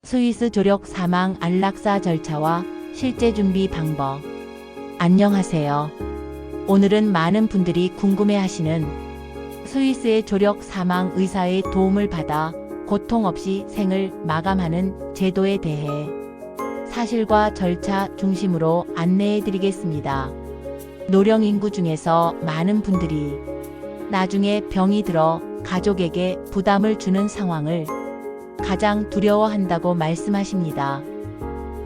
스위스 조력 사망 안락사 절차와 실제 준비 방법. 안녕하세요. 오늘은 많은 분들이 궁금해하시는 스위스의 조력 사망 의사의 도움을 받아 고통 없이 생을 마감하는 제도에 대해 사실과 절차 중심으로 안내해 드리겠습니다. 노령 인구 중에서 많은 분들이 나중에 병이 들어 가족에게 부담을 주는 상황을 가장 두려워한다고 말씀하십니다.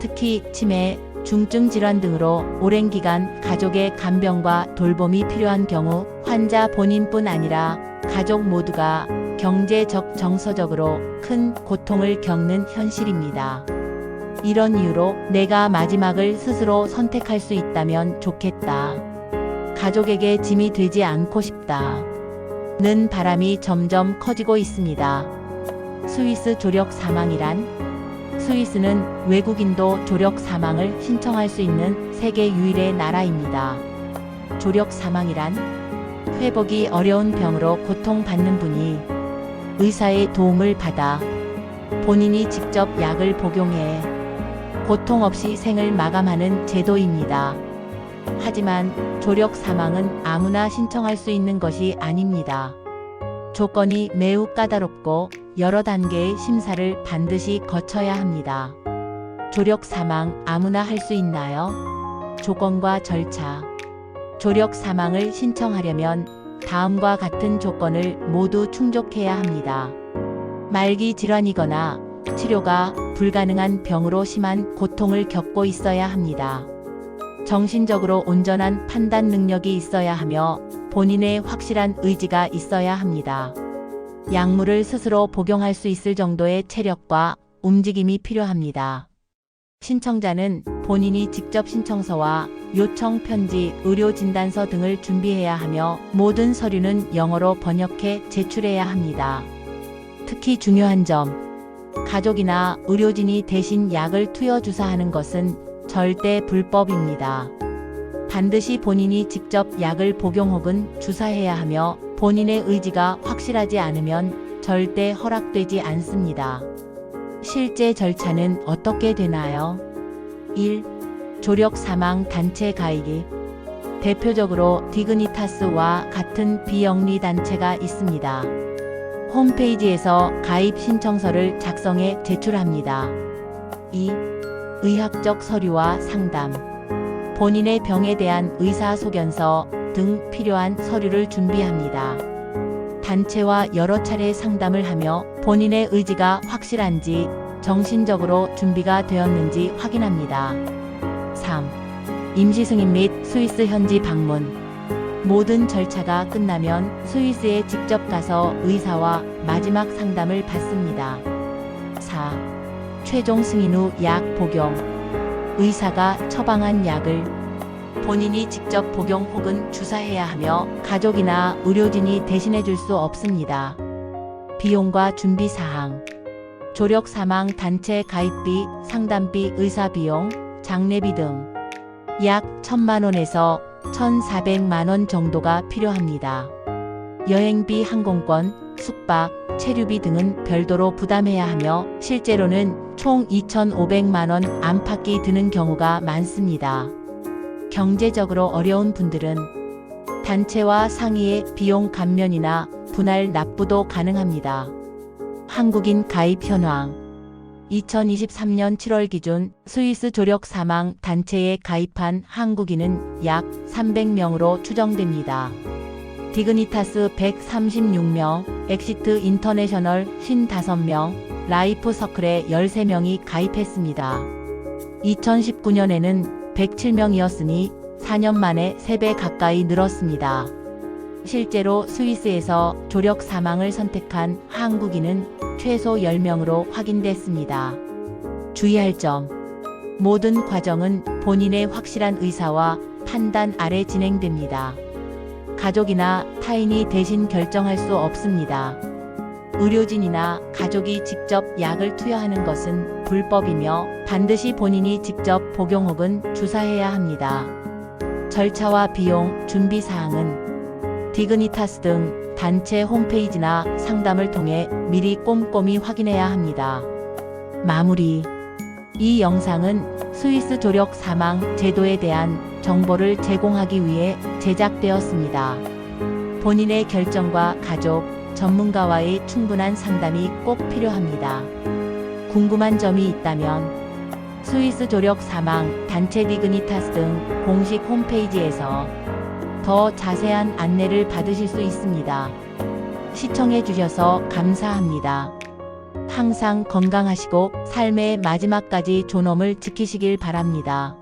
특히 치매, 중증 질환 등으로 오랜 기간 가족의 간병과 돌봄이 필요한 경우 환자 본인뿐 아니라 가족 모두가 경제적, 정서적으로 큰 고통을 겪는 현실입니다. 이런 이유로 내가 마지막을 스스로 선택할 수 있다면 좋겠다. 가족에게 짐이 되지 않고 싶다. 는 바람이 점점 커지고 있습니다. 스위스 조력 사망이란? 스위스는 외국인도 조력 사망을 신청할 수 있는 세계 유일의 나라입니다. 조력 사망이란? 회복이 어려운 병으로 고통받는 분이 의사의 도움을 받아 본인이 직접 약을 복용해 고통 없이 생을 마감하는 제도입니다. 하지만 조력 사망은 아무나 신청할 수 있는 것이 아닙니다. 조건이 매우 까다롭고 여러 단계의 심사를 반드시 거쳐야 합니다. 조력 사망 아무나 할 수 있나요? 조건과 절차. 조력 사망을 신청하려면 다음과 같은 조건을 모두 충족해야 합니다. 말기 질환이거나 치료가 불가능한 병으로 심한 고통을 겪고 있어야 합니다. 정신적으로 온전한 판단 능력이 있어야 하며 본인의 확실한 의지가 있어야 합니다. 약물을 스스로 복용할 수 있을 정도의 체력과 움직임이 필요합니다. 신청자는 본인이 직접 신청서와 요청 편지, 의료 진단서 등을 준비해야 하며 모든 서류는 영어로 번역해 제출해야 합니다. 특히 중요한 점, 가족이나 의료진이 대신 약을 투여 주사하는 것은 절대 불법입니다. 반드시 본인이 직접 약을 복용 혹은 주사해야 하며 본인의 의지가 확실하지 않으면 절대 허락되지 않습니다. 실제 절차는 어떻게 되나요? 1. 조력 사망 단체 가입. 대표적으로 디그니타스와 같은 비영리 단체가 있습니다. 홈페이지에서 가입 신청서를 작성해 제출합니다. 2. 의학적 서류와 상담. 본인의 병에 대한 의사소견서 등 필요한 서류를 준비합니다. 단체와 여러 차례 상담을 하며 본인의 의지가 확실한지 정신적으로 준비가 되었는지 확인합니다. 3. 임시 승인 및 스위스 현지 방문. 모든 절차가 끝나면 스위스에 직접 가서 의사와 마지막 상담을 받습니다. 4. 최종 승인 후 약 복용. 의사가 처방한 약을 본인이 직접 복용 혹은 주사해야 하며 가족이나 의료진이 대신해 줄 수 없습니다. 비용과 준비 사항. 조력 사망 단체 가입비, 상담비, 의사비용, 장례비 등 약 1,000만원에서 1,400만원 정도가 필요합니다. 여행비, 항공권, 숙박, 체류비 등은 별도로 부담해야 하며 실제로는 총 2,500만원 안팎이 드는 경우가 많습니다. 경제적으로 어려운 분들은 단체와 상의의 비용 감면이나 분할 납부도 가능합니다. 한국인 가입 현황. 2023년 7월 기준 스위스 조력 사망 단체에 가입한 한국인은 약 300명으로 추정됩니다. 디그니타스 136명, 엑시트 인터내셔널 55명, 라이프 서클에 13명이 가입했습니다. 2019년에는 107명이었으니 4년 만에 3배 가까이 늘었습니다. 실제로 스위스에서 조력 사망을 선택한 한국인은 최소 10명으로 확인됐습니다. 주의할 점. 모든 과정은 본인의 확실한 의사와 판단 아래 진행됩니다. 가족이나 타인이 대신 결정할 수 없습니다. 의료진이나 가족이 직접 약을 투여하는 것은 불법이며 반드시 본인이 직접 복용 혹은 주사해야 합니다. 절차와 비용, 준비사항은 디그니타스 등 단체 홈페이지나 상담을 통해 미리 꼼꼼히 확인해야 합니다. 마무리. 이 영상은 스위스 조력 사망 제도에 대한 정보를 제공하기 위해 제작되었습니다. 본인의 결정과 가족, 전문가와의 충분한 상담이 꼭 필요합니다. 궁금한 점이 있다면 스위스 조력 사망 단체 디그니타스 등 공식 홈페이지에서 더 자세한 안내를 받으실 수 있습니다. 시청해 주셔서 감사합니다. 항상 건강하시고 삶의 마지막까지 존엄을 지키시길 바랍니다.